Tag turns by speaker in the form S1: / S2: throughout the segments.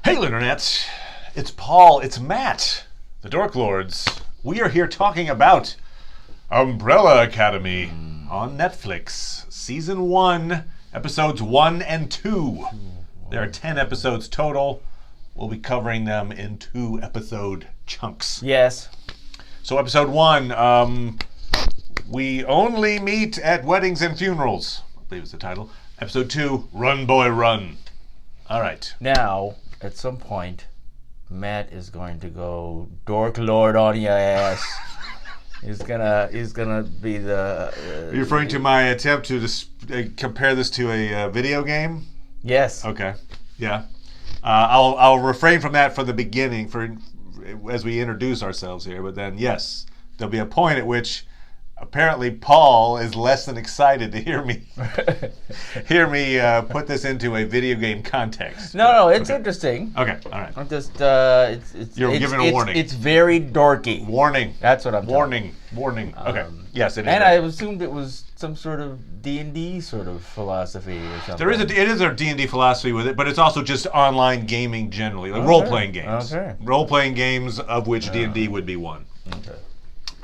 S1: Hey, Internet! It's Paul, it's Matt, the Dork Lords. We are here talking about Umbrella Academy on Netflix. Season 1, episodes 1 and 2. There are 10 episodes total. We'll be covering them in 2-episode chunks.
S2: Yes.
S1: So episode 1, We Only Meet at Weddings and Funerals, I believe is the title. Episode 2, Run Boy Run. All right.
S2: Now, at some point, Matt is going to go Dork Lord on your ass. He's gonna be the.
S1: Are you referring to my attempt to compare this to a video game?
S2: Yes.
S1: Okay. Yeah. I'll refrain from that for the beginning, as we introduce ourselves here. But then, yes, there'll be a point at which apparently Paul is less than excited to hear me put this into a video game context.
S2: No, it's interesting.
S1: Okay, all right.
S2: I'm just You're
S1: giving a warning.
S2: It's very dorky.
S1: Warning.
S2: That's what I'm.
S1: Warning. Okay. Yes, it is.
S2: And I assumed it was some sort of D&D sort of philosophy or something.
S1: It is a D&D philosophy with it, but it's also just online gaming generally, like role-playing games.
S2: Okay.
S1: Role-playing games of which D&D would be one.
S2: Okay.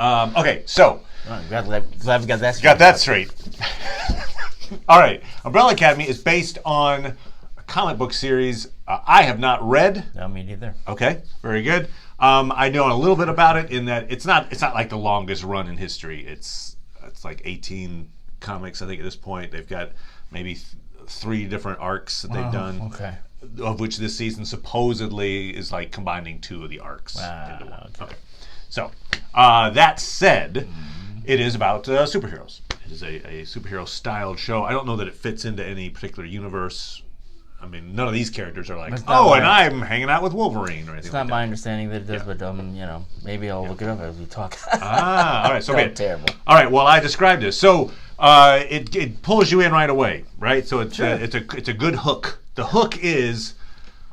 S1: Okay, so.
S2: Glad we got that straight.
S1: Got that straight. All right. Umbrella Academy is based on a comic book series I have not read.
S2: No, me neither.
S1: Okay, very good. I know a little bit about it in that it's not like the longest run in history. It's like 18 comics, I think, at this point. They've got maybe 3 different arcs that they've done.
S2: Okay.
S1: Of which this season supposedly is like combining 2 of the arcs into one. Okay. So, that said, it is about superheroes. It is a superhero-styled show. I don't know that it fits into any particular universe. I mean, none of these characters are like, and I'm hanging out with Wolverine or anything.
S2: It's not my understanding that it does, but maybe I'll look it up as we talk.
S1: All right. So okay.
S2: Terrible.
S1: All right. Well, I described this. So it pulls you in right away, right? So it's it's a good hook. The hook is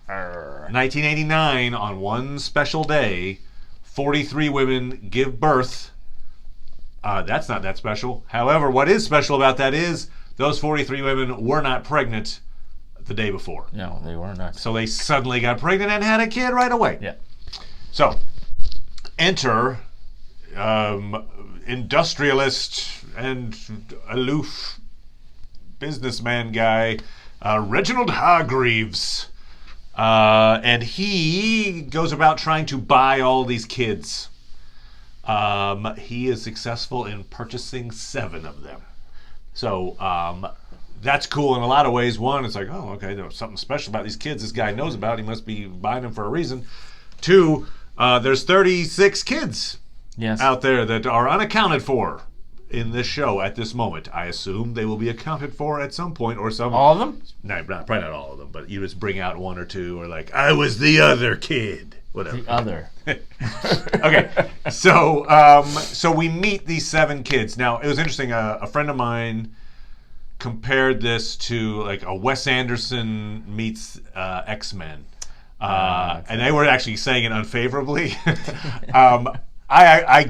S1: 1989 on one special day, 43 women give birth. That's not that special. However, what is special about that is those 43 women were not pregnant the day before.
S2: No, they were not.
S1: So they suddenly got pregnant and had a kid right away.
S2: Yeah.
S1: So, enter industrialist and aloof businessman guy, Reginald Hargreaves. And he goes about trying to buy all these kids. He is successful in purchasing 7 of them. So, that's cool in a lot of ways. One, it's like, oh, okay, there's something special about these kids this guy knows about. He must be buying them for a reason. 2, there's 36 kids out there that are unaccounted for in this show at this moment. I assume they will be accounted for at some point or some.
S2: All of them?
S1: No, probably not all of them, but you just bring out 1 or 2 or like, I was the other kid. Whatever.
S2: The other.
S1: Okay, so we meet these 7 kids. Now, it was interesting. A friend of mine compared this to like a Wes Anderson meets X-Men. And they were actually saying it unfavorably. I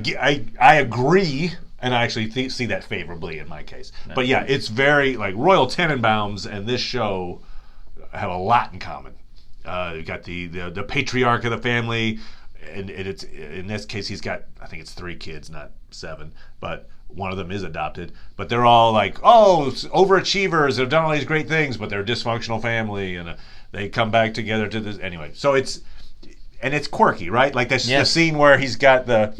S1: agree, and I actually see that favorably in my case. No. But yeah, it's very like Royal Tenenbaums and this show have a lot in common. You got the patriarch of the family, and it's in this case he's got, I think it's 3 kids, not 7, but one of them is adopted. But they're all like, overachievers. They've done all these great things, but they're a dysfunctional family, and they come back together to this anyway. So it's quirky, right? Like the scene where he's got the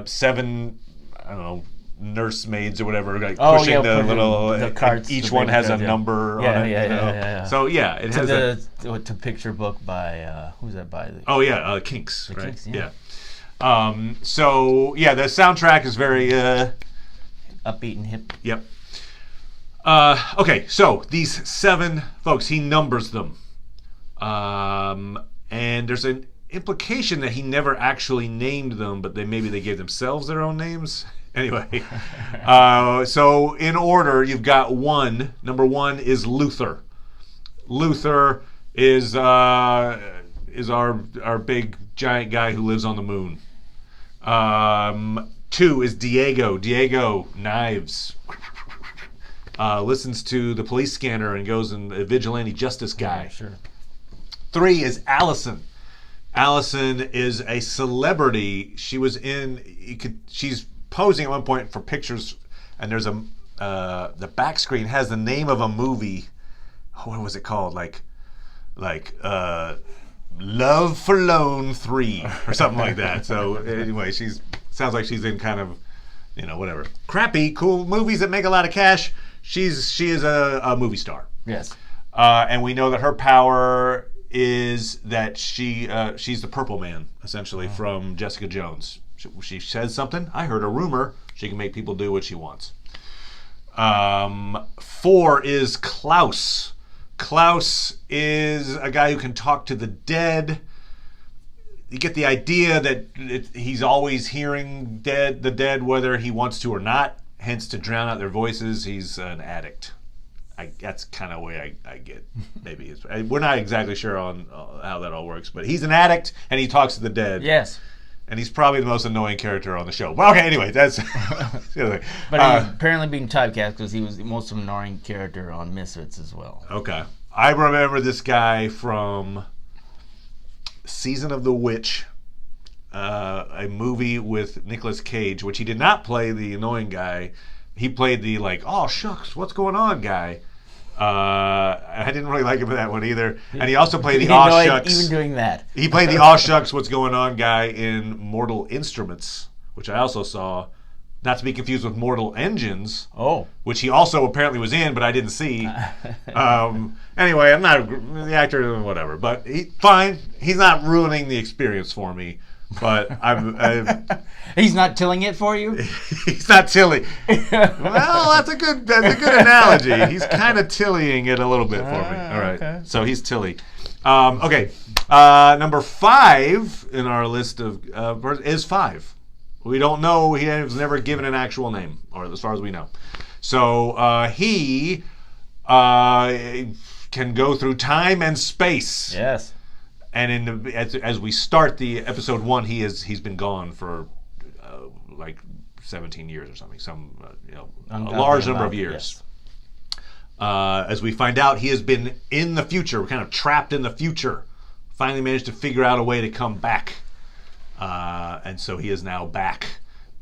S1: 7, I don't know, nursemaids or whatever, like pushing the little carts. Each one has a number on it. Yeah. So yeah, it has
S2: to picture book by who's that by?
S1: Kinks.
S2: The
S1: right?
S2: Kinks, yeah.
S1: So yeah, the soundtrack is very
S2: upbeat and hip.
S1: Yep. Okay, so these 7 folks, he numbers them, and there's an implication that he never actually named them, but maybe they gave themselves their own names. Anyway, so in order, you've got 1. Number 1 is Luther. Luther is our big giant guy who lives on the moon. 2 is Diego. Diego knives. Listens to the police scanner and goes and a vigilante justice guy.
S2: Yeah, sure.
S1: 3 is Allison. Allison is a celebrity. She was she's posing at one point for pictures, and there's the back screen has the name of a movie. What was it called? Like Love for Loan 3 or something like that. So anyway, sounds like she's in kind of, whatever. Crappy, cool movies that make a lot of cash. She is a movie star.
S2: Yes.
S1: And we know that her power is that she's the Purple Man, essentially, from Jessica Jones. She says something. I heard a rumor. She can make people do what she wants. 4 is Klaus. Klaus is a guy who can talk to the dead. You get the idea that he's always hearing the dead, whether he wants to or not. Hence, to drown out their voices, he's an addict. That's kind of the way I get. Maybe we're not exactly sure on how that all works, but he's an addict and he talks to the dead.
S2: Yes.
S1: And he's probably the most annoying character on the show. But okay, anyway, that's the other thing.
S2: But he's apparently being typecast because he was the most annoying character on Misfits as well.
S1: Okay. I remember this guy from Season of the Witch, a movie with Nicolas Cage, which he did not play the annoying guy. He played the oh shucks, what's going on guy. I didn't really like him for that one either. And he also played the aw shucks.
S2: Even doing that.
S1: He played the aw shucks, what's going on guy in Mortal Instruments, which I also saw. Not to be confused with Mortal Engines, which he also apparently was in, but I didn't see. Anyway, I'm not the actor, whatever. But fine. He's not ruining the experience for me. But
S2: he's not tilling it for you?
S1: He's not tilling. Well, that's a good analogy. He's kind of tillying it a little bit for me. All right. Okay. So he's tilly. Okay. Number 5 in our list of is 5. We don't know. He was never given an actual name, or as far as we know. So he can go through time and space.
S2: Yes.
S1: And as we start the episode 1, he's been gone for like 17 years or something, a large number of years. Yes. As we find out, he has been in the future, kind of trapped in the future. Finally managed to figure out a way to come back, and so he is now back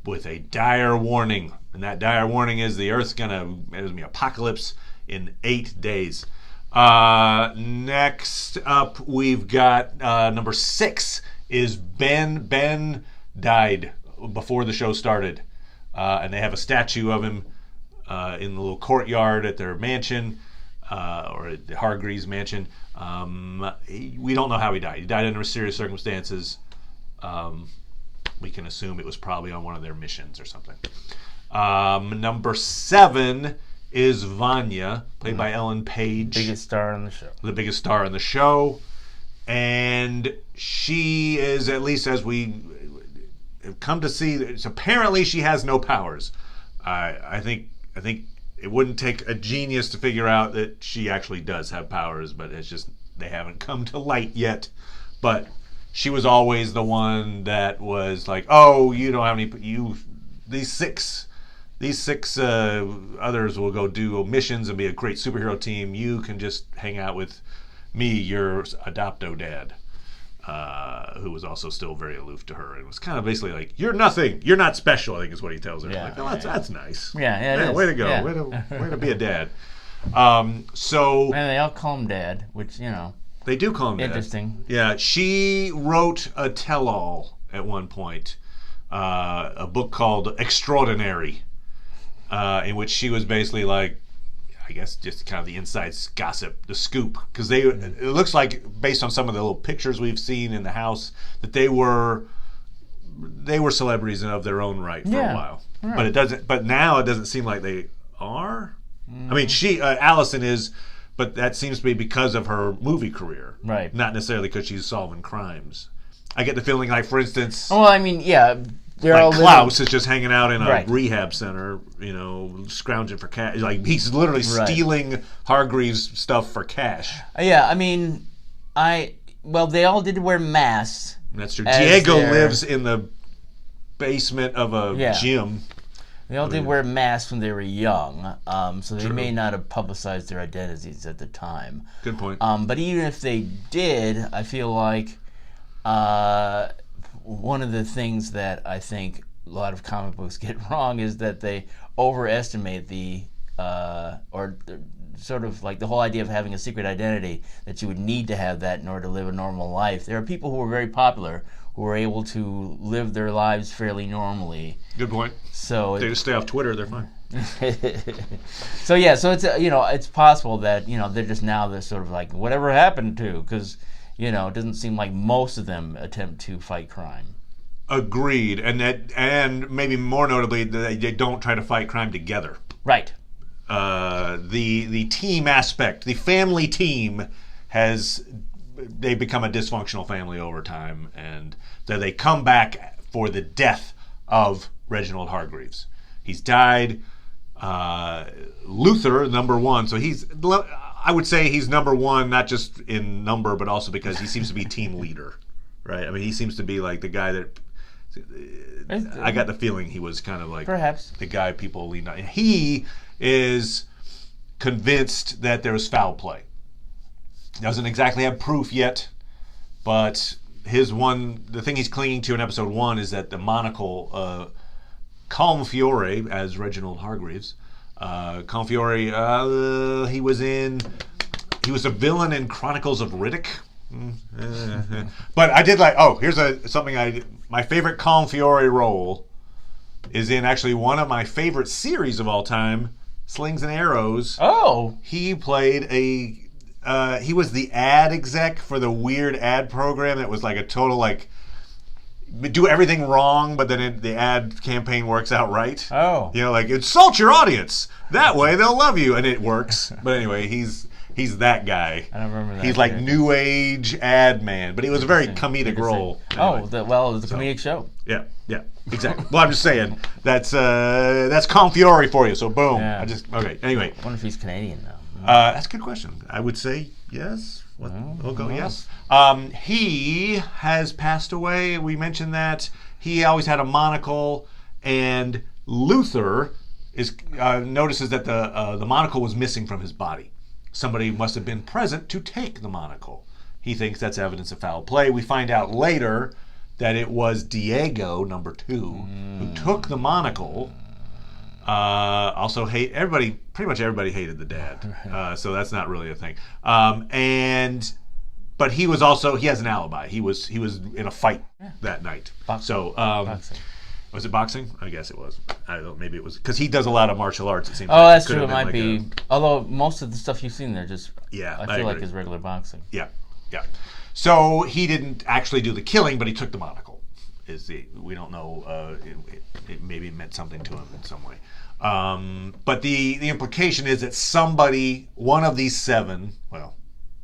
S1: with a dire warning. And that dire warning is the Earth's there's gonna be apocalypse in 8 days. Next up, we've got number 6 is Ben. Ben died before the show started, and they have a statue of him in the little courtyard at their mansion, or at the Hargreaves mansion. We don't know how he died. He died under mysterious circumstances. We can assume it was probably on one of their missions or something. Number 7 is Vanya, played by Ellen Page.
S2: Biggest star on the show.
S1: The biggest star in the show. And she is, at least as we have come to see, apparently she has no powers. I think it wouldn't take a genius to figure out that she actually does have powers, but it's just they haven't come to light yet. But she was always the one that was like, oh, you don't have any, these six others will go do missions and be a great superhero team. You can just hang out with me, your adopto-dad, who was also still very aloof to her. And was kind of basically like, you're nothing. You're not special, I think is what he tells her.
S2: Yeah,
S1: like, oh, that's nice.
S2: Yeah,
S1: way to go.
S2: Yeah.
S1: Way to be a dad. So...
S2: And they all call him Dad, which,
S1: They do call him Dad.
S2: Interesting.
S1: Yeah, she wrote a tell-all at one point, a book called Extraordinary, in which she was basically like, I guess just kind of the inside gossip, the scoop, because it looks like, based on some of the little pictures we've seen in the house, that they were celebrities of their own right for a while. Right. But now it doesn't seem like they are. I mean, Allison is, but that seems to be because of her movie career,
S2: right? Not
S1: necessarily because she's solving crimes. I get the feeling, like, for instance,
S2: well, I mean, yeah.
S1: Like Klaus is just hanging out in a rehab center, scrounging for cash. Like, he's literally stealing Hargreaves' stuff for cash.
S2: Yeah, I mean, they all did wear masks.
S1: That's true. Diego lives in the basement of a gym.
S2: They all did wear masks when they were young, so they may not have publicized their identities at the time.
S1: Good point.
S2: But even if they did, I feel like one of the things that I think a lot of comic books get wrong is that they overestimate sort of like the whole idea of having a secret identity, that you would need to have that in order to live a normal life. There are people who are very popular who are able to live their lives fairly normally.
S1: Good point.
S2: So
S1: they just stay off Twitter, they're fine.
S2: So it's it's possible that they're sort of like, whatever happened to, because it doesn't seem like most of them attempt to fight crime.
S1: Agreed, and maybe more notably, they don't try to fight crime together.
S2: Right.
S1: The team aspect, the family team they become a dysfunctional family over time, and then they come back for the death of Reginald Hargreaves. He's died. Luther, number one, so I would say he's number one, not just in number, but also because he seems to be team leader, right? I mean, he seems to be like the guy that I got the feeling he was kind of like
S2: perhaps
S1: the guy people lean on. He is convinced that there was foul play. Doesn't exactly have proof yet, but the thing he's clinging to in episode 1 is that the monocle, Fiore, as Reginald Hargreaves, Fiore, he was a villain in Chronicles of Riddick. But I did my favorite Fiore role is in actually one of my favorite series of all time, Slings and Arrows.
S2: Oh.
S1: He played he was the ad exec for the weird ad program that was like a total do everything wrong, but then the ad campaign works out right.
S2: Oh.
S1: Insult your audience. That way they'll love you, and it works. But anyway, he's that guy.
S2: I don't remember that.
S1: He's like new age ad man, but he was a very comedic role. Anyway.
S2: It was a comedic show.
S1: Yeah, exactly. Well, I'm just saying that's Fiore for you. So boom.
S2: Yeah.
S1: Okay. Anyway.
S2: I wonder if he's Canadian now.
S1: That's a good question. I would say yes. We'll go yes. He has passed away. We mentioned that. He always had a monocle, and Luther notices that the monocle was missing from his body. Somebody must have been present to take the monocle. He thinks that's evidence of foul play. We find out later that it was Diego, number 2, who took the monocle. Pretty much everybody hated the dad. So that's not really a thing. But he has an alibi. He was in a fight that night.
S2: Boxing.
S1: So,
S2: boxing.
S1: Was it boxing? I guess it was. I don't know. Maybe it was because he does a lot of martial arts. It seems.
S2: Oh, that's true. It might be. Although most of the stuff you've seen there, I feel like is regular boxing.
S1: Yeah. So he didn't actually do the killing, but he took the monocle. We don't know. It maybe meant something to him in some way. But the implication is that one of these 7, well,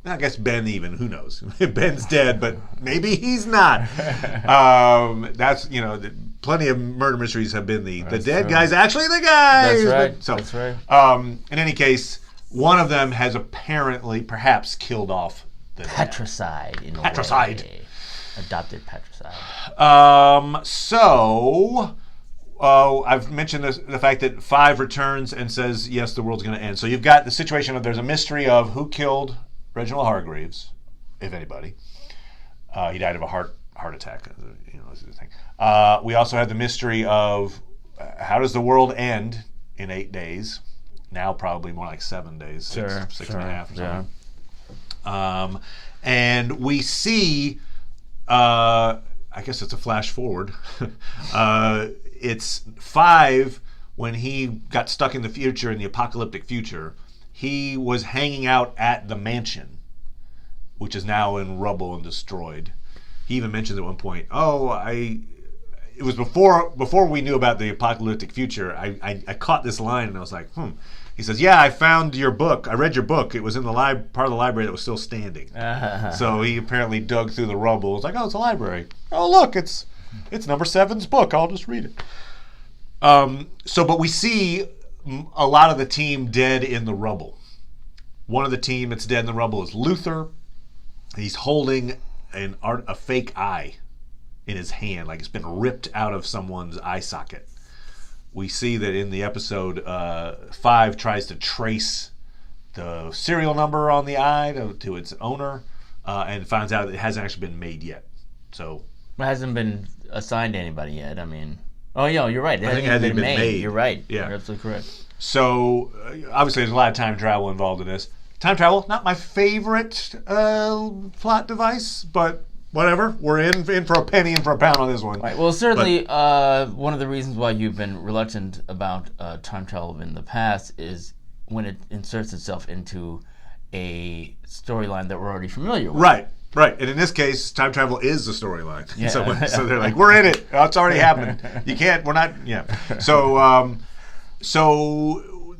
S1: I guess Ben even, who knows? Ben's dead, but maybe he's not. That's, plenty of murder mysteries have been the dead guy's actually the guy.
S2: That's right.
S1: That's right. In any case, one of them has apparently perhaps killed off the
S2: patricide
S1: dad. Patricide.
S2: Adopted patricide.
S1: I've mentioned the fact that 5 returns and says, yes, the world's going to end. So you've got the situation of there's a mystery of who killed Reginald Hargreaves, if anybody. He died of a heart attack. This is the thing. We also have the mystery of how does the world end in 8 days? Now probably more like 7 days, six and a half or something. Yeah. And we see, I guess it's a flash forward. It's 5 when he got stuck in the future, in the apocalyptic future. He was hanging out at the mansion, which is now in rubble and destroyed. He even mentioned at one point, it was before we knew about the apocalyptic future. I caught this line and I was like, He says, yeah, I found your book. I read your book. It was in the part of the library that was still standing. So he apparently dug through the rubble. It was like, it's a library. Oh, look, it's number 7's book. I'll just read it. But we see a lot of the team dead in the rubble. One of the team that's dead in the rubble is Luther. He's holding a fake eye in his hand, like it's been ripped out of someone's eye socket. we see that in the episode, 5 tries to trace the serial number on the eye to its owner, and finds out it hasn't actually been made yet. So
S2: it hasn't been assigned to anybody yet. I mean, oh yeah, you're right.
S1: I think it hasn't even been made.
S2: You're right.
S1: Yeah.
S2: You're absolutely correct.
S1: So obviously there's a lot of time travel involved in this. Time travel, not my favorite plot device, but whatever. We're in for a penny and for a pound on this one.
S2: Right. Well, certainly one of the reasons why you've been reluctant about time travel in the past is when it inserts itself into a storyline that we're already familiar with.
S1: Right. And in this case, time travel is the storyline.
S2: Yeah.
S1: So they're like, we're in it. Oh, it's already happened. You can't. We're not. Yeah. So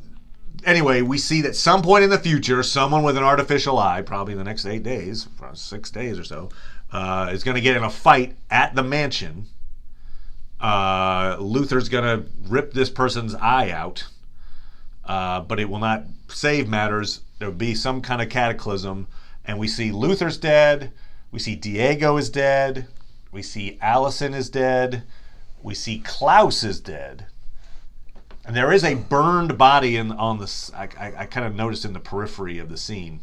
S1: anyway, we see that some point in the future, someone with an artificial eye, probably in the next 8 days, 6 days or so, is going to get in a fight at the mansion. Luther's going to rip this person's eye out, but it will not save matters. There will be some kind of cataclysm, and we see Luther's dead. We see Diego is dead. We see Allison is dead. We see Klaus is dead. And there is a burned body on the. I kind of noticed in the periphery of the scene.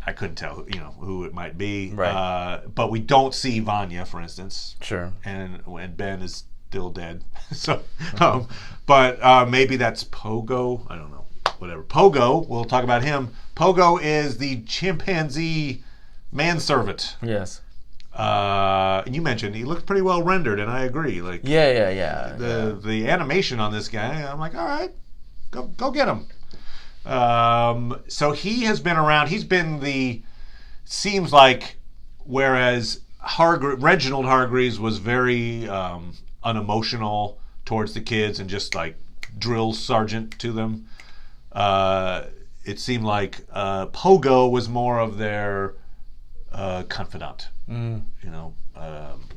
S1: I couldn't tell, who it might be.
S2: Right.
S1: But we don't see Vanya, for instance.
S2: Sure.
S1: And Ben is still dead. So, but maybe that's Pogo. I don't know. Whatever. Pogo. We'll talk about him. Pogo is the chimpanzee manservant.
S2: Yes.
S1: And you mentioned he looked pretty well rendered, and I agree. Like,
S2: yeah.
S1: The animation on this guy, I'm like, all right, go get him. So he has been around. He's been seems like, whereas Reginald Hargreaves was very unemotional towards the kids and just like drill sergeant to them. It seemed like Pogo was more of their confidant.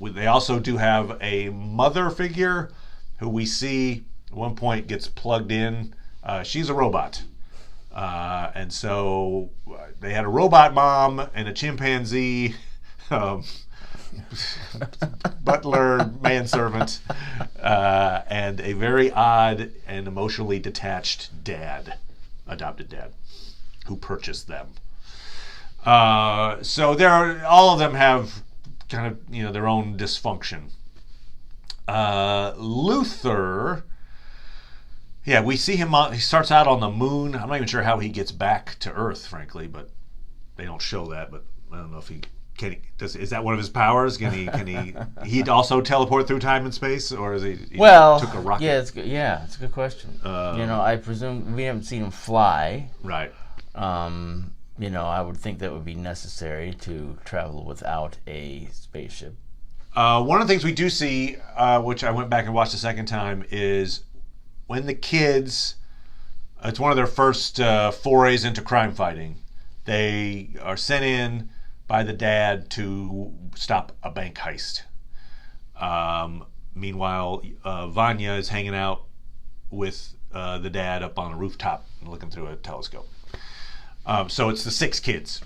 S1: They also do have a mother figure who we see at one point gets plugged in. She's a robot. And so they had a robot mom and a chimpanzee butler manservant, and a very odd and emotionally detached adopted dad, who purchased them. So all of them have kind of their own dysfunction. Luther, we see him. He starts out on the moon. I'm not even sure how he gets back to Earth, frankly, but they don't show that. But I don't know if he can. Is that one of his powers? Can he? He'd also teleport through time and space, or is he took a rocket?
S2: It's a good question. I presume we haven't seen him fly.
S1: Right.
S2: I would think that would be necessary to travel without a spaceship.
S1: One of the things we do see, which I went back and watched a second time, is when the kids, it's one of their first forays into crime fighting. They are sent in by the dad to stop a bank heist. Meanwhile, Vanya is hanging out with the dad up on a rooftop and looking through a telescope. So it's the 6 kids.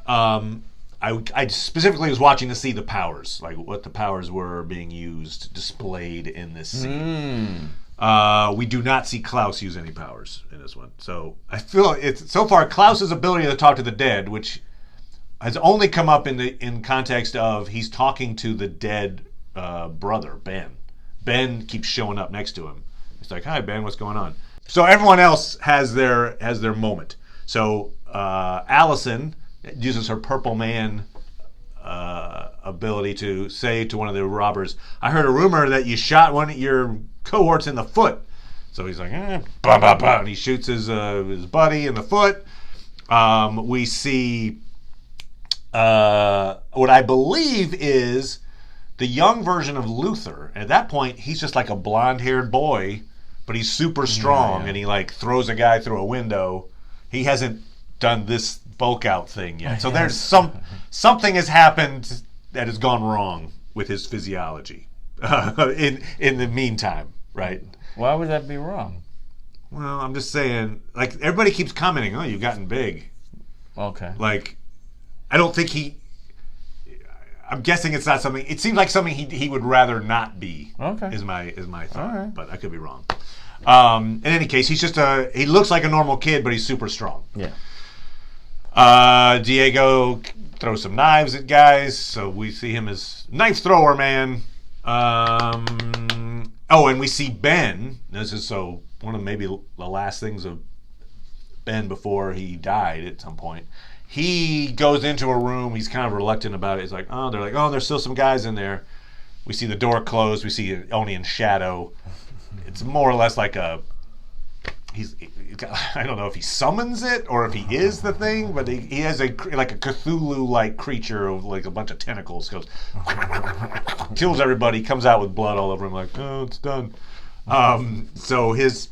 S1: I specifically was watching to see the powers, like what the powers were being used, displayed in this scene. We do not see Klaus use any powers in this one. So I feel it's so far Klaus's ability to talk to the dead, which has only come up in context of he's talking to the dead brother, Ben. Ben keeps showing up next to him. He's like, "Hi, Ben, what's going on?" So everyone else has their moment. So Allison uses her Purple Man ability to say to one of the robbers, "I heard a rumor that you shot one of your cohorts in the foot." So he's like, bah, bah, bah, and he shoots his buddy in the foot. We see what I believe is the young version of Luther. At that point, he's just like a blonde-haired boy, but he's super strong, and he like throws a guy through a window. He hasn't done this bulk out thing yet. So there's something has happened that has gone wrong with his physiology in the meantime, right?
S2: Why would that be wrong?
S1: Well, I'm just saying, like, everybody keeps commenting, "Oh, you've gotten big."
S2: Okay.
S1: Like, I don't think I'm guessing it's not something. It seems like something he would rather not be.
S2: Okay.
S1: Is my thought,
S2: All right.
S1: but I could be wrong. In any case, he's just he looks like a normal kid, but he's super strong.
S2: Yeah.
S1: Diego throws some knives at guys, so we see him as knife thrower man. And we see Ben. This is one of maybe the last things of Ben before he died at some point. He goes into a room. He's kind of reluctant about it. He's like, they're like, there's still some guys in there. We see the door closed. We see it only in shadow. It's more or less like I don't know if he summons it or if he is the thing, but he has a Cthulhu-like creature of like a bunch of tentacles. Goes, kills everybody, comes out with blood all over him. Like, it's done. So his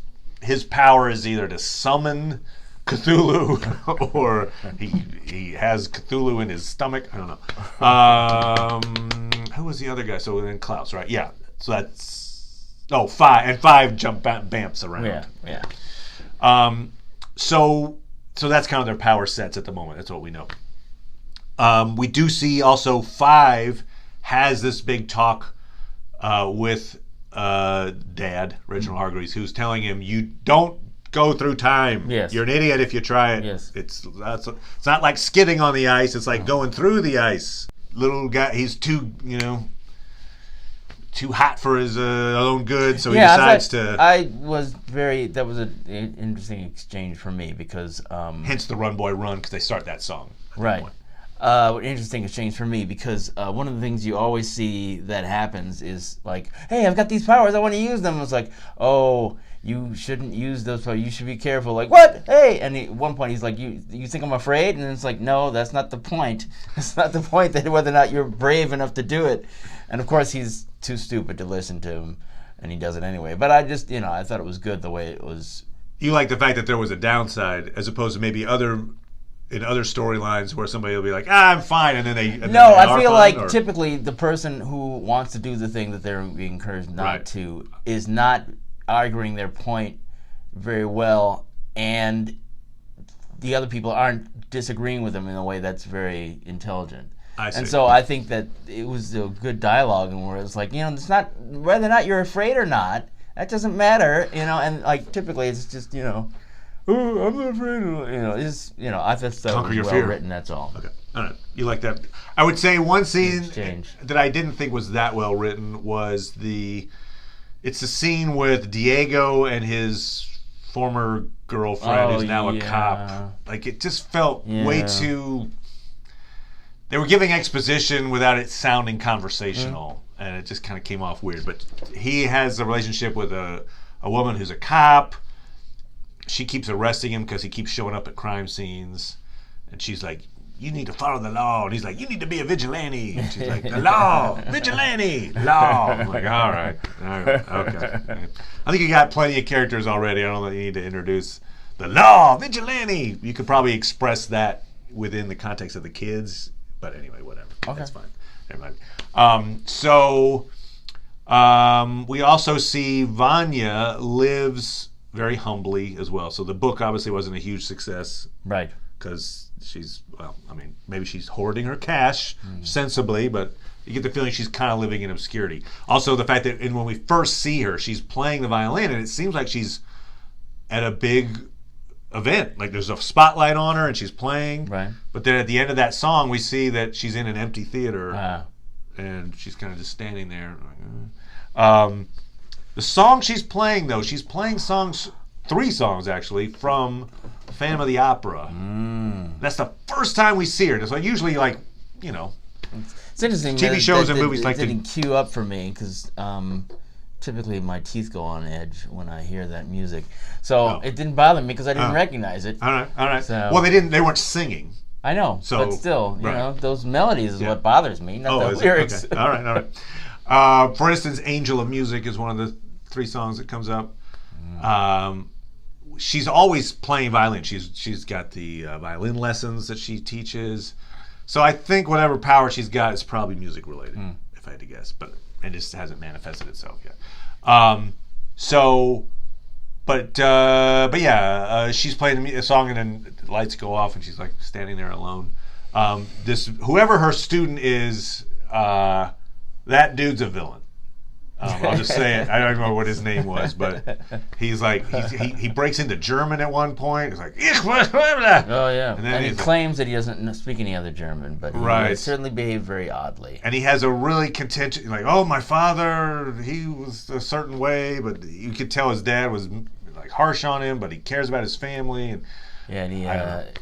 S1: power is either to summon Cthulhu or he has Cthulhu in his stomach. I don't know. Who was the other guy? So then Klaus, right? Yeah. So that's 5 jump bamps around.
S2: Yeah.
S1: So that's kind of their power sets at the moment. That's what we know. We do see also 5 has this big talk with Dad, Reginald Hargreaves, who's telling him, you don't go through time.
S2: Yes.
S1: You're an idiot if you try it.
S2: Yes.
S1: It's not like skidding on the ice. It's like going through the ice. Little guy, he's too hot for his own good, so he decides to.
S2: That was an interesting exchange for me because.
S1: Hence the Run Boy Run, because they start that song.
S2: Right. Interesting exchange for me because one of the things you always see that happens is like, hey, I've got these powers, I want to use them. It's like, oh, you shouldn't use those powers. You should be careful. Like, what? Hey! And at one point he's like, you think I'm afraid? And it's like, no, that's not the point. It's not the point that whether or not you're brave enough to do it. And of course he's too stupid to listen to him, and he does it anyway. But I just, I thought it was good the way it was.
S1: You like the fact that there was a downside, as opposed to maybe in other storylines where somebody will be like, I'm fine, and then they.
S2: No, I feel like typically the person who wants to do the thing that they're being encouraged not to is not arguing their point very well, and the other people aren't disagreeing with them in a way that's very intelligent.
S1: I see.
S2: And so I think that it was a good dialogue, and where it's like, it's not whether or not you're afraid or not, that doesn't matter, and like typically it's just, oh, I'm not afraid of, I thought that was well written, that's all.
S1: Okay. All right. You like that? I would say one scene
S2: Exchange.
S1: that I didn't think was that well written was it's the scene with Diego and his former girlfriend who's now a cop. Like, it just felt way too. They were giving exposition without it sounding conversational, and it just kind of came off weird. But he has a relationship with a woman who's a cop. She keeps arresting him because he keeps showing up at crime scenes, and she's like, you need to follow the law. And he's like, you need to be a vigilante. And she's like, the law, vigilante, law. I'm like, all right, okay. I think you got plenty of characters already. I don't know that you need to introduce the law, vigilante. You could probably express that within the context of the kids. But anyway, whatever. Okay. That's fine. Never mind. We also see Vanya lives very humbly as well. So the book obviously wasn't a huge success.
S2: Right.
S1: Because maybe she's hoarding her cash sensibly, but you get the feeling she's kind of living in obscurity. Also, the fact that when we first see her, she's playing the violin, and it seems like she's at a big event. Like, there's a spotlight on her, and she's playing.
S2: Right.
S1: But then at the end of that song, we see that she's in an empty theater, and she's kind of just standing there. The song she's playing, though, she's playing 3 songs, actually, from Phantom of the Opera. That's the first time we see her. So usually, like,
S2: it's interesting.
S1: TV shows and movies
S2: like didn't queue up for me because typically my teeth go on edge when I hear that music. So it didn't bother me because I didn't recognize it.
S1: All right.
S2: So,
S1: well, they weren't singing.
S2: I know,
S1: so,
S2: but still, those melodies is what bothers me, not the lyrics.
S1: Okay. All right. For instance, Angel of Music is one of the 3 songs that comes up. She's always playing violin. She's got the violin lessons that she teaches. So I think whatever power she's got is probably music related, if I had to guess. But it just hasn't manifested itself yet. She's playing a song, and then the lights go off, and she's like standing there alone. Whoever her student is, that dude's a villain. I'll just say it. I don't remember what his name was, but he's like he breaks into German at one point. He's like,
S2: oh yeah, and he claims
S1: like,
S2: that he doesn't speak any other German, but he certainly behaved very oddly.
S1: And he has a really contentious, like, oh, my father, he was a certain way, but you could tell his dad was like harsh on him, but he cares about his family. And
S2: yeah, and he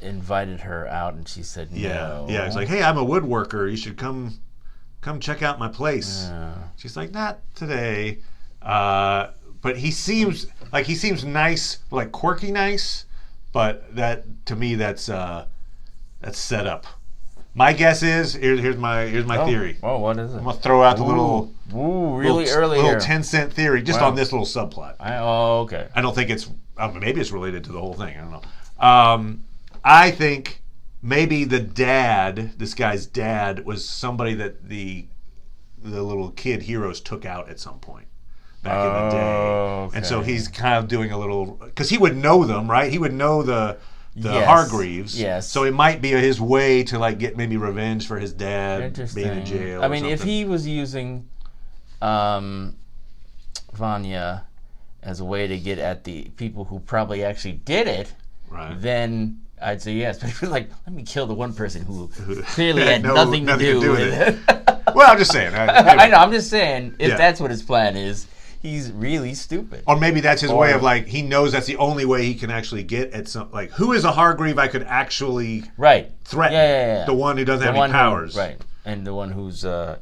S2: invited her out, and she said no.
S1: Yeah, he's like, hey, I'm a woodworker. You should come check out my place.
S2: Yeah.
S1: She's like, not today. But he seems nice, like quirky nice. But that, to me, that's set up. My guess is here's my theory.
S2: Oh, what is it?
S1: I'm gonna throw out the little
S2: early
S1: little
S2: here.
S1: 10-cent theory just on this little subplot.
S2: Okay.
S1: I don't think it's maybe it's related to the whole thing. I don't know. I think maybe this guy's dad, was somebody that the little kid heroes took out at some point back in the day.
S2: Okay.
S1: And so he's kind of doing a little, because he would know them, right? He would know the
S2: Yes.
S1: Hargreaves.
S2: Yes.
S1: So it might be his way to like get maybe revenge for his dad being in jail.
S2: I mean, if he was using Vanya as a way to get at the people who probably actually did it, then I'd say yes. But if you're like, let me kill the one person who clearly had nothing to do with it.
S1: Well, I'm just saying.
S2: I know. I'm just saying, if that's what his plan is, he's really stupid.
S1: Or maybe that's his way of like, he knows that's the only way he can actually get at some, like, who is a Hargreave I could actually threaten?
S2: Yeah.
S1: The one who doesn't have any powers.
S2: And the one who's,
S1: Anyway,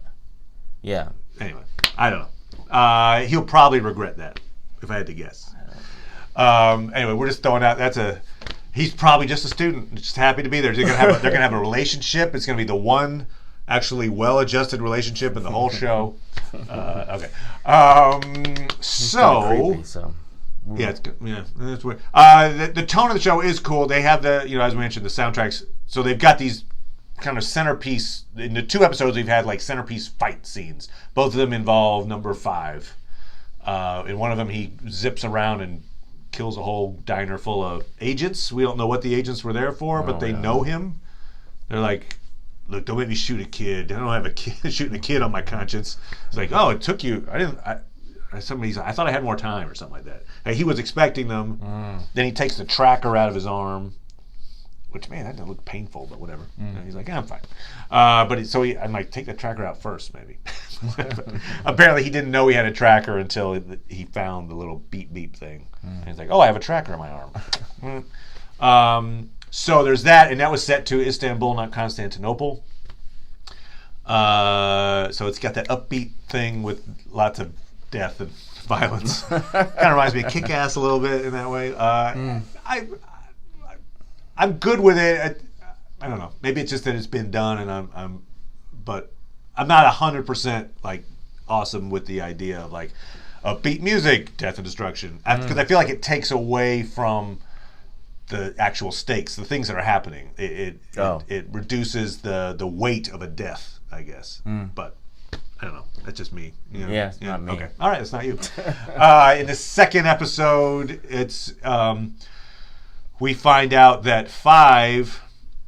S1: I don't know. He'll probably regret that, if I had to guess. Anyway, we're just throwing out, he's probably just a student, just happy to be there. They're gonna have a relationship. It's gonna be the one actually well-adjusted relationship in the whole show. Okay.
S2: Creepy, so.
S1: Yeah, it's good. Yeah, that's weird. The tone of the show is cool. They have as we mentioned, the soundtracks. So they've got these kind of centerpiece. In the 2 episodes, we've had like centerpiece fight scenes. Both of them involve number 5. In one of them, he zips around and kills a whole diner full of agents. We don't know what the agents were there for, but they know him. They're like, look, don't make me shoot a kid. I don't have a kid shooting a kid on my conscience. It's like, oh, it took you. I thought I had more time or something like that. And he was expecting them. Then he takes the tracker out of his arm, which, man, that doesn't look painful, but whatever. And he's like, I'm fine. I'm like, take the tracker out first, maybe. Apparently, he didn't know he had a tracker until he found the little beep beep thing. And he's like, oh, I have a tracker on my arm. So there's that, and that was set to Istanbul, not Constantinople. So it's got that upbeat thing with lots of death and violence. Kind of reminds me of Kick-Ass a little bit in that way. I'm good with it. I don't know. Maybe it's just that it's been done, and but I'm not 100% like awesome with the idea of like upbeat music, death and destruction, because I feel like it takes away from the actual stakes, the things that are happening. It reduces the weight of a death, I guess. But I don't know. That's just me.
S2: It's not me.
S1: Okay. All right, it's not you. In the second episode, it's we find out that 5,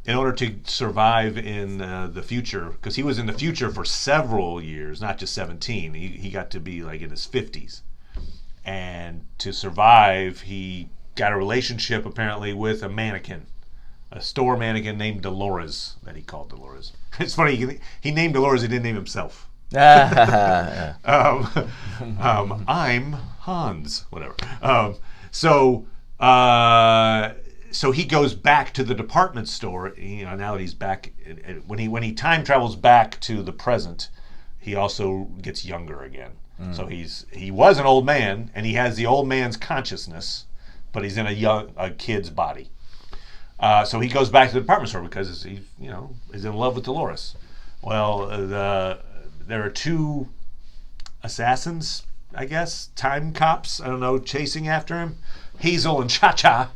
S1: in order to survive in the future, because he was in the future for several years, not just 17. He got to be like in his 50s, and to survive, he got a relationship apparently with a mannequin, a store mannequin named Dolores that he called Dolores. It's funny, he named Dolores, he didn't name himself. I'm Hans, whatever. So he goes back to the department store. Now that he's back, when he time travels back to the present, he also gets younger again. So he was an old man, and he has the old man's consciousness, but he's in a kid's body. So he goes back to the department store because he's in love with Dolores. Well, there are 2 assassins, I guess, time cops, I don't know, chasing after him. Hazel and Cha-Cha.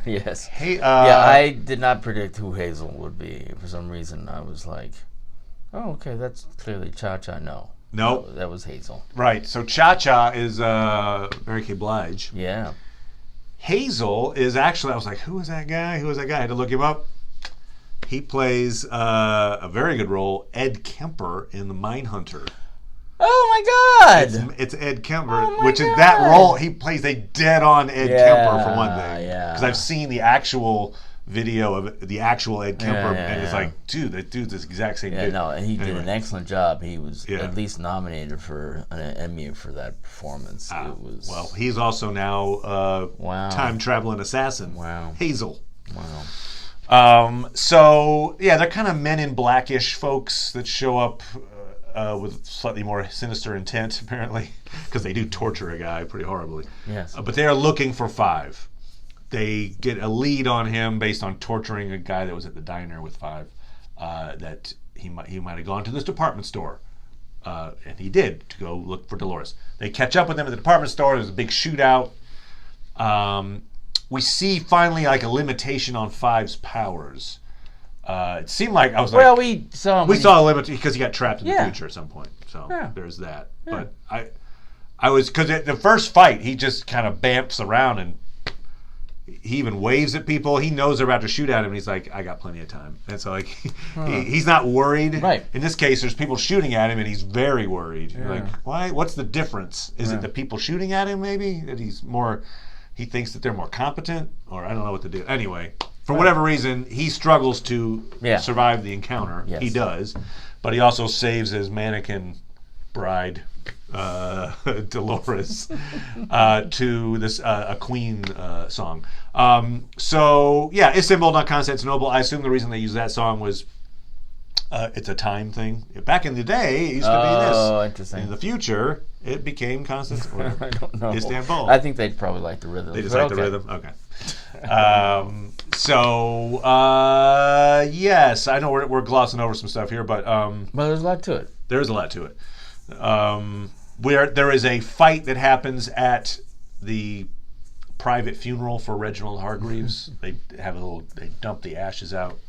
S2: Yes.
S1: Hey,
S2: I did not predict who Hazel would be. For some reason, I was like, oh, okay, that's clearly Cha-Cha. No, that was Hazel.
S1: Right, so Cha-Cha is Mary Kay Blige.
S2: Yeah.
S1: Hazel is actually, I was like, who is that guy? I had to look him up. He plays a very good role, Ed Kemper in The Mindhunter.
S2: Oh my God!
S1: It's Ed Kemper, which is that role. He plays a dead-on Ed Kemper for one thing.
S2: Yeah.
S1: Because I've seen the actual video of the actual Ed Kemper, and it's like, dude, that dude's this exact same dude.
S2: No, and he did an excellent job. He was at least nominated for an Emmy for that performance. It was
S1: well, he's also now time-traveling assassin.
S2: Wow.
S1: Hazel.
S2: Wow.
S1: So, yeah, they're kind of Men in Blackish folks that show up with slightly more sinister intent, apparently, because they do torture a guy pretty horribly.
S2: Yes.
S1: But they are looking for 5. They get a lead on him based on torturing a guy that was at the diner with 5. That he might have gone to this department store, and he did, to go look for Dolores. They catch up with him at the department store. There's a big shootout. We see finally like a limitation on 5's powers. It seemed like I was like,
S2: we saw
S1: a limit because he got trapped in the future at some point. So there's that. Yeah. But I was, because the first fight he just kind of bamps around and he even waves at people. He knows they're about to shoot at him, and he's like, I got plenty of time. And so, like, he's not worried.
S2: Right.
S1: In this case, there's people shooting at him, and he's very worried. You're like, why? What's the difference? Is it the people shooting at him, maybe? That he thinks that they're more competent? Or I don't know what to do. Anyway, for whatever reason, he struggles to survive the encounter. Yes. He does. But he also saves his mannequin bride, Dolores, to this a Queen song. So yeah, Istanbul, not Constantinople. I assume the reason they used that song was it's a time thing. Back in the day, it used to be this.
S2: Oh, interesting.
S1: In the future, it became Constantinople.
S2: I don't know.
S1: Istanbul.
S2: I think they'd probably like the rhythm.
S1: They just like the rhythm? Okay. Yes, I know we're glossing over some stuff here, but...
S2: well, there's a lot to it.
S1: There is a lot to it. Where there is a fight that happens at the private funeral for Reginald Hargreaves. They dump the ashes out,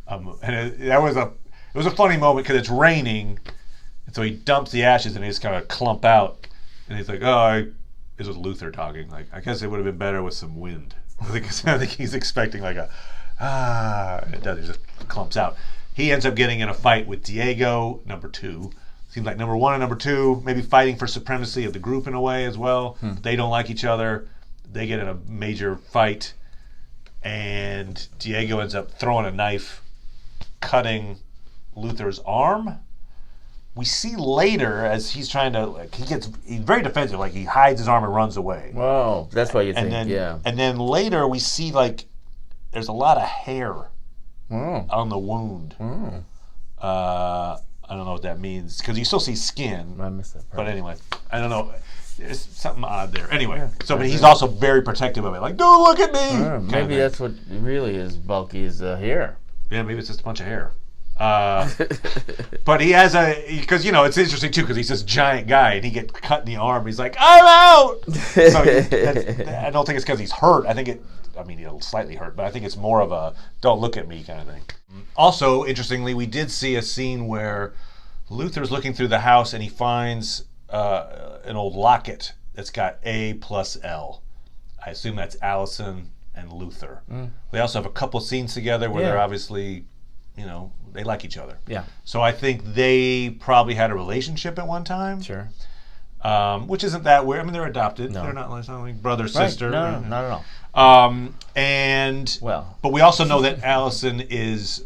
S1: and it was a funny moment because it's raining, and so he dumps the ashes and they just kind of clump out, and he's like, this was Luther talking. Like, I guess it would have been better with some wind. I think he's expecting like and it does. It just clumps out. He ends up getting in a fight with Diego, number 2. Seems like number 1 and number 2 maybe fighting for supremacy of the group in a way as well. They don't like each other. They get in a major fight, and Diego ends up throwing a knife, cutting Luther's arm. We see later as he's trying to, he's very defensive. Like, he hides his arm and runs away.
S2: Whoa, that's what you think.
S1: And then later we see like there's a lot of hair on the wound. I don't know what that means because you still see skin.
S2: I missed that part.
S1: But anyway, I don't know. There's something odd there. Anyway, but he's also very protective of it. Like, don't look at me.
S2: Maybe that's what really is bulky is hair.
S1: Yeah, maybe it's just a bunch of hair. But he has because it's interesting too because he's this giant guy and he gets cut in the arm. He's like, I'm out. So I don't think it's because he's hurt. I think he's slightly hurt, but I think it's more of a don't look at me kind of thing. Also, interestingly, we did see a scene where Luther's looking through the house and he finds an old locket that's got A plus L. I assume that's Allison and Luther. They also have a couple scenes together where they're obviously, they like each other. Yeah. So I think they probably had a relationship at one time.
S2: Sure.
S1: Which isn't that weird. I mean, they're adopted. No. They're not like brother, sister.
S2: No, not at all.
S1: But we also know that Allison is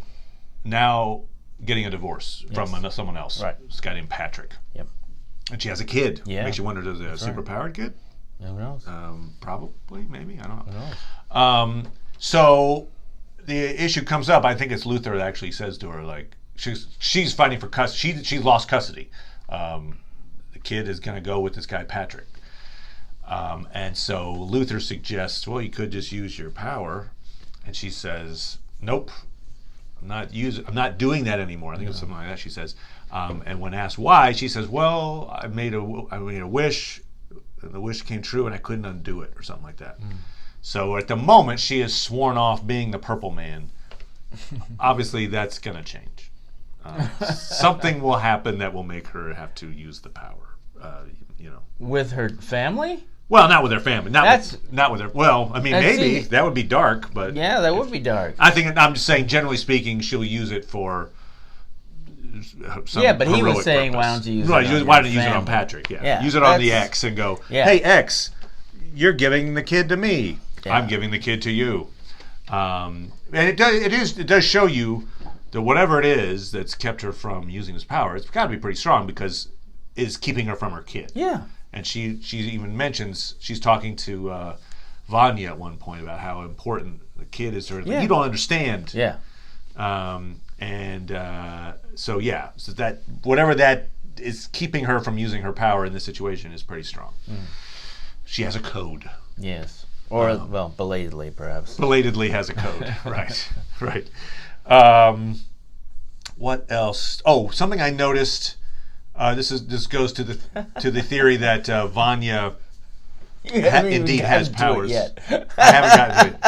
S1: now getting a divorce from someone else. Right. This guy named Patrick. Yep. And she has a kid. Yeah. Makes you wonder, does a superpowered kid?
S2: Who knows?
S1: Probably, maybe. I don't know. Who knows? So the issue comes up. I think it's Luther that actually says to her, like, she's fighting for custody. She's lost custody. The kid is going to go with this guy, Patrick. And so Luther suggests, well, you could just use your power. And she says, nope, I'm not doing that anymore. I think it's something like that, she says. And when asked why, she says, well, I made a wish, and the wish came true, and I couldn't undo it, or something like that. So at the moment, she is sworn off being the Purple Man. Obviously, that's going to change. Something will happen that will make her have to use the power.
S2: With her family?
S1: Well, not with her family.
S2: That's-
S1: Not with her. Well, I mean,
S2: That's
S1: maybe
S2: it.
S1: that would be dark, but
S2: Yeah, that would be dark.
S1: I think I'm just saying. Generally speaking, she'll use it for. Some
S2: Yeah, but he was
S1: heroic
S2: saying,
S1: purpose.
S2: why don't you use
S1: right,
S2: it on
S1: why
S2: your
S1: don't you use it on
S2: family?
S1: Patrick? Yeah.
S2: Yeah,
S1: Use it on the
S2: that's-
S1: X and go,
S2: Yeah.
S1: hey, X, you're giving the kid to me.
S2: Yeah.
S1: I'm giving the kid to you. And it does show you that whatever it is that's kept her from using this power, it's got to be pretty strong because it's keeping her from her kid.
S2: Yeah.
S1: And she even mentions, she's talking to Vanya at one point about how important the kid is to her.
S2: Yeah.
S1: You don't understand.
S2: Yeah.
S1: So that whatever that is keeping her from using her power in this situation is pretty strong. She has a code.
S2: Yes. Or, belatedly, perhaps.
S1: Belatedly has a code. Right. What else? Oh, something I noticed. This goes to the theory that Vanya indeed has powers.
S2: Yet.
S1: I haven't gotten to it.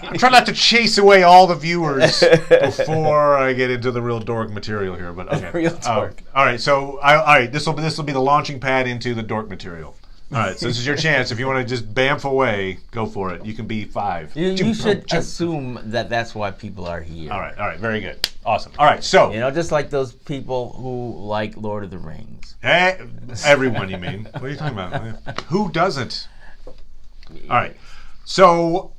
S1: I'm trying not to chase away all the viewers before I get into the real dork material here. But okay.
S2: Real dork.
S1: All right. So all right. This will be the launching pad into the dork material. All right. So this is your chance. If you want to just bamf away, go for it. You can be 5.
S2: You should assume that that's why people are here.
S1: All right. Very good. Awesome. All right. So
S2: Just like those people who like Lord of the Rings.
S1: everyone, you mean? What are you talking about? Who doesn't? All right. So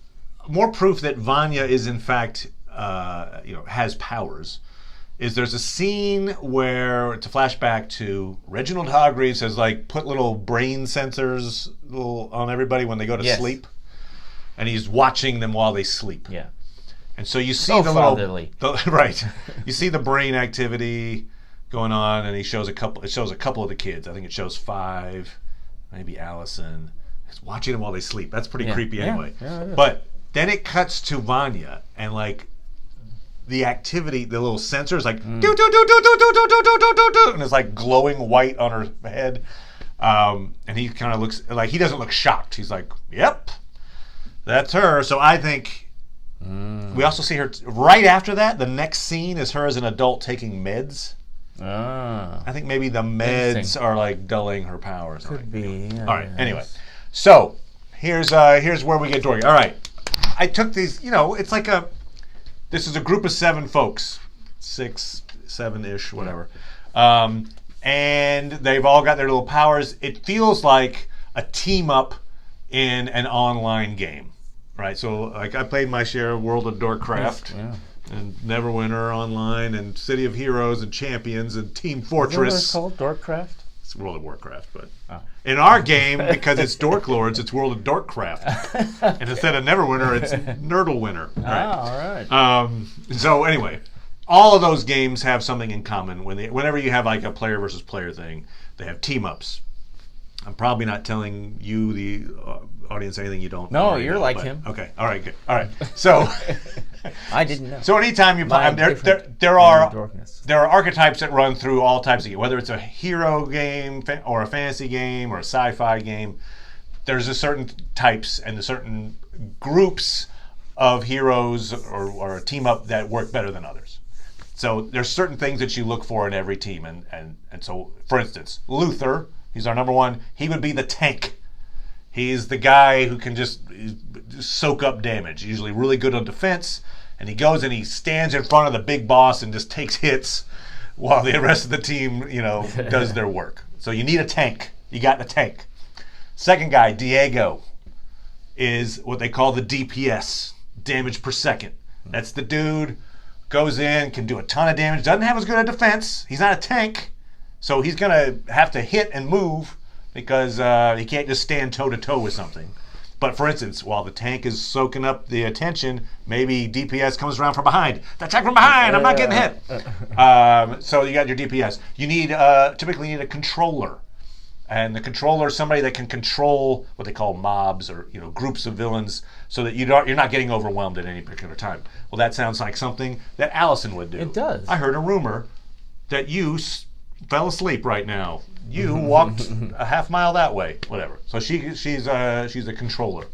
S1: more proof that Vanya is in fact, has powers. Is there's a scene where it's a flashback to Reginald Hargreaves has put little brain sensors on everybody when they go to sleep, and he's watching them while they sleep.
S2: Yeah.
S1: And so you see
S2: So
S1: the
S2: fatherly.
S1: right. You see the brain activity going on, and he shows a couple. It shows a couple of the kids. I think it shows 5, maybe Allison. He's watching them while they sleep. That's pretty creepy anyway.
S2: Yeah, it is.
S1: But then it cuts to Vanya and the activity, the little sensors do do do do do do do do do do do, and it's glowing white on her head. And he kind of looks he doesn't look shocked. He's like, "Yep, that's her." So I think we also see her right after that. The next scene is her as an adult taking meds. I think maybe the meds are dulling her powers.
S2: Could be. Yeah,
S1: all right. Anyway, so here's where we get dorky. All right, I took these. It's this is a group of 7 folks, 6, 7-ish, whatever, and they've all got their little powers. It feels like a team up in an online game, right? So I played my share of World of Dorkcraft. And Neverwinter Online, and City of Heroes, and Champions, and Team Fortress.
S2: Is that what it's called? Dorkcraft?
S1: It's World of Warcraft, but in our game, because it's Dork Lords, it's World of Dorkcraft. And instead of Neverwinter, it's Nerdlewinter. Right?
S2: All right.
S1: So anyway, all of those games have something in common. Whenever you have a player versus player thing, they have team ups. I'm probably not telling you, the audience, anything you don't.
S2: No, you're
S1: know,
S2: him.
S1: Okay. All right. Good. All right. So.
S2: I didn't know.
S1: So anytime you play, there are archetypes that run through all types of games, whether it's a hero game or a fantasy game or a sci-fi game. There's a certain types and a certain groups of heroes or a team up that work better than others. So there's certain things that you look for in every team, and so for instance, Luther, he's our number 1. He would be the tank. He's the guy who can just soak up damage. Usually really good on defense. And he goes and he stands in front of the big boss and just takes hits while the rest of the team, does their work. So you need a tank. You got the tank. Second guy, Diego, is what they call the DPS, damage per second. That's the dude, goes in, can do a ton of damage, doesn't have as good a defense. He's not a tank, so he's going to have to hit and move because he can't just stand toe-to-toe with something. But for instance, while the tank is soaking up the attention, maybe DPS comes around from behind. Attack from behind! I'm not getting hit. So you got your DPS. You typically need a controller, and the controller is somebody that can control what they call mobs or groups of villains, so that you're not getting overwhelmed at any particular time. Well, that sounds like something that Allison would do.
S2: It does.
S1: I heard a rumor that you fell asleep right now. You walked a half mile that way, whatever. So she's a controller.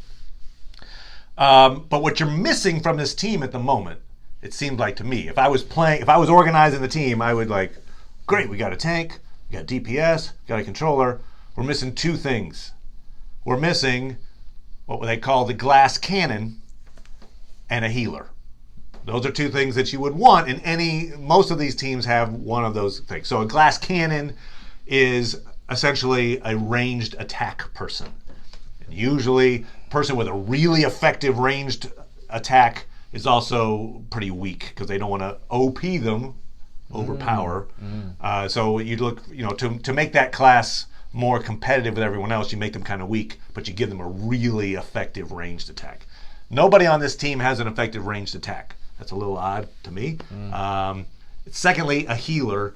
S1: But what you're missing from this team at the moment, it seemed like to me, if I was organizing the team, I would great, we got a tank, we got DPS, we got a controller. We're missing two things. We're missing what they call the glass cannon and a healer. Those are two things that you would want in most of these teams have one of those things. So a glass cannon is essentially a ranged attack person. And usually a person with a really effective ranged attack is also pretty weak because they don't want to OP them, overpower. So you'd look, to make that class more competitive with everyone else, you make them kind of weak, but you give them a really effective ranged attack. Nobody on this team has an effective ranged attack. That's a little odd to me. Secondly, a healer.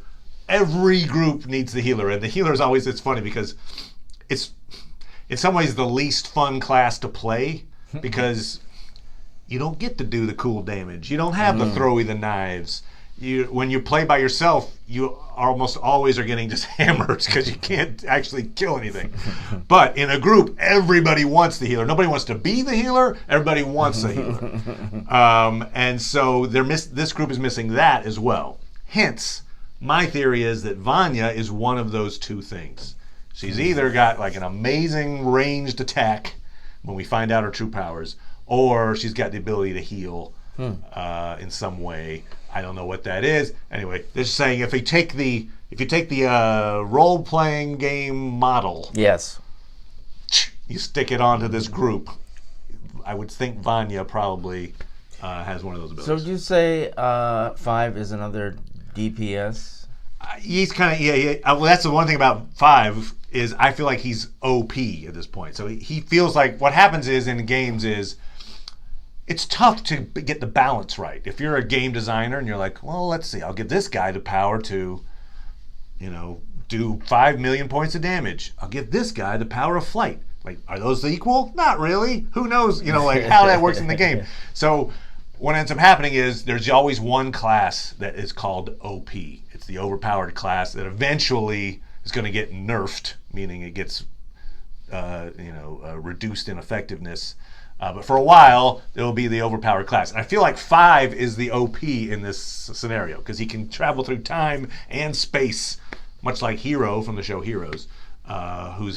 S1: Every group needs the healer, and the healer is always, it's funny because it's in some ways the least fun class to play because you don't get to do the cool damage. You don't have the throwy the knives. When you play by yourself, you almost always are getting just hammered because you can't actually kill anything. But in a group, everybody wants the healer. Nobody wants to be the healer. Everybody wants a healer. And so this group is missing that as well. Hence, my theory is that Vanya is one of those two things. She's either got like an amazing ranged attack when we find out her true powers, or she's got the ability to heal in some way. I don't know what that is. Anyway, they're saying if you take the role-playing game model,
S2: yes,
S1: you stick it onto this group, I would think Vanya probably has one of those abilities.
S2: So would you say 5 is another DPS?
S1: He's kind of well, that's the one thing about 5 is I feel like he's OP at this point. So he feels like what happens is in games is it's tough to get the balance right. If you're a game designer and you're like, well, let's see, I'll give this guy the power to, do 5 million points of damage. I'll give this guy the power of flight. Like, are those equal? Not really. Who knows, like how that works in the game. So what ends up happening is there's always one class that is called OP. It's the overpowered class that eventually is going to get nerfed, meaning it gets, reduced in effectiveness. But for a while, it'll be the overpowered class. And I feel like 5 is the OP in this scenario because he can travel through time and space, much like Hero from the show Heroes,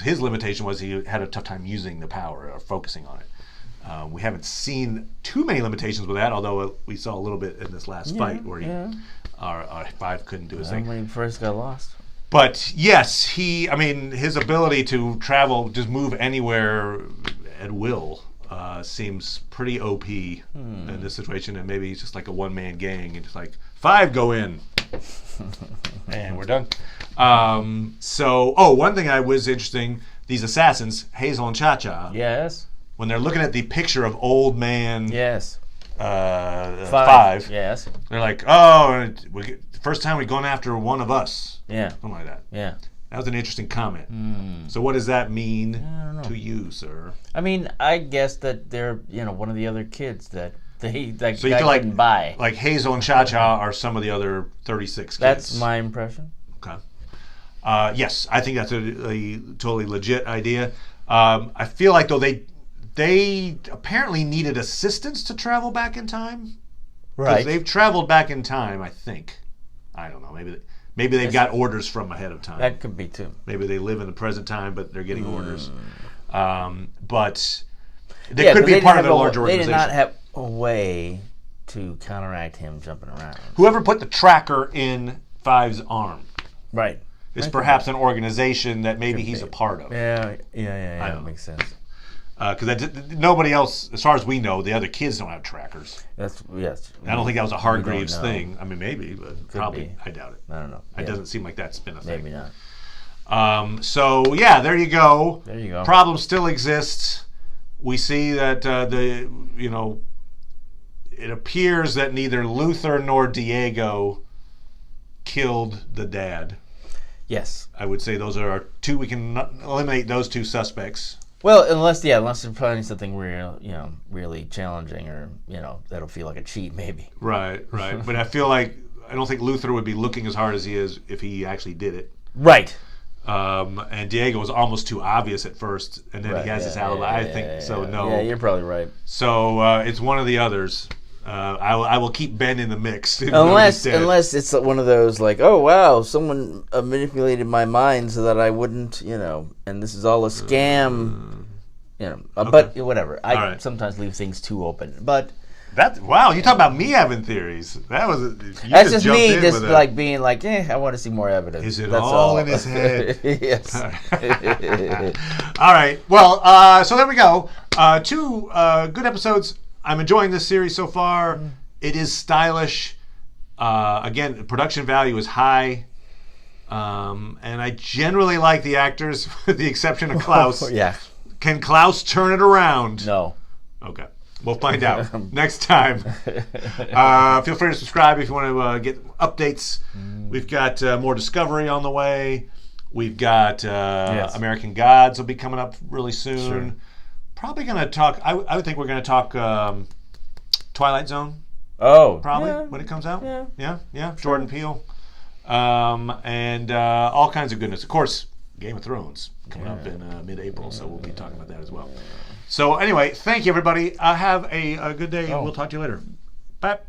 S1: his limitation was he had a tough time using the power or focusing on it. We haven't seen too many limitations with that, although we saw a little bit in this last fight where our 5 couldn't do his thing.
S2: When he first got lost.
S1: But yes, his ability to travel, just move anywhere at will, seems pretty OP in this situation, and maybe he's just like a one-man gang and just like 5 go in and we're done. One thing I was interesting, these assassins, Hazel and Cha-Cha,
S2: yes,
S1: when they're looking at the picture of old man,
S2: yes,
S1: 5,
S2: yes,
S1: they're like, oh, first time we've gone after one of us, something like that.
S2: Yeah.
S1: That was an interesting comment. So what does that mean to you, sir?
S2: I mean, I guess that they're, one of the other kids that
S1: So you
S2: guy
S1: feel like
S2: couldn't buy.
S1: Like Hazel and Cha-Cha are some of the other 36 kids.
S2: That's my impression.
S1: Okay. Yes, I think that's a totally legit idea. I feel like, though, they apparently needed assistance to travel back in time.
S2: Right.
S1: They've traveled back in time, I think. I don't know. Maybe they've got orders from ahead of time.
S2: That could be too.
S1: Maybe they live in the present time, but they're getting orders. But they could be a part of a larger organization.
S2: They did not have a way to counteract him jumping around.
S1: Whoever put the tracker in 5's arm,
S2: right,
S1: is perhaps an organization that maybe he's a part of.
S2: Yeah, that makes sense.
S1: Because nobody else, as far as we know, the other kids don't have trackers.
S2: Yes.
S1: I don't think that was a Hargreaves thing. I mean, maybe, but probably. I doubt it.
S2: I don't know.
S1: It doesn't seem like that's been a thing.
S2: Maybe not.
S1: There you go.
S2: There you go.
S1: Problem still exists. We see that it appears that neither Luther nor Diego killed the dad.
S2: Yes.
S1: I would say those are our two. We can eliminate those two suspects.
S2: Well, unless they're planning something real, really challenging, or that'll feel like a cheat, maybe.
S1: Right. But I feel like I don't think Luther would be looking as hard as he is if he actually did it.
S2: Right.
S1: And Diego was almost too obvious at first, and then he has his alibi. I think so. No.
S2: Yeah, you're probably right.
S1: So it's one of the others. I will keep Ben in the mix. Unless
S2: it's one of those like, oh wow, someone manipulated my mind so that I wouldn't, and this is all a scam, Okay. But whatever. I sometimes leave things too open, but.
S1: Wow, you talk about me having theories. That's
S2: just me, just like being like, I want to see more evidence.
S1: Is it
S2: That's
S1: all in his head?
S2: Yes.
S1: All right. Well, so there we go. 2 good episodes. I'm enjoying this series so far. It is stylish. Again, production value is high. And I generally like the actors, with the exception of Klaus.
S2: Yeah.
S1: Can Klaus turn it around?
S2: No.
S1: Okay. We'll find out next time. Feel free to subscribe if you want to get updates. We've got more Discovery on the way. We've got American Gods will be coming up really soon. Sure. Probably going to talk, I would think we're going to talk Twilight Zone.
S2: Oh.
S1: Probably when it comes out. Yeah. Sure. Jordan Peele. And all kinds of goodness. Of course, Game of Thrones coming up in mid-April, so we'll be talking about that as well. So anyway, thank you, everybody. Have a good day, and we'll talk to you later. Bye.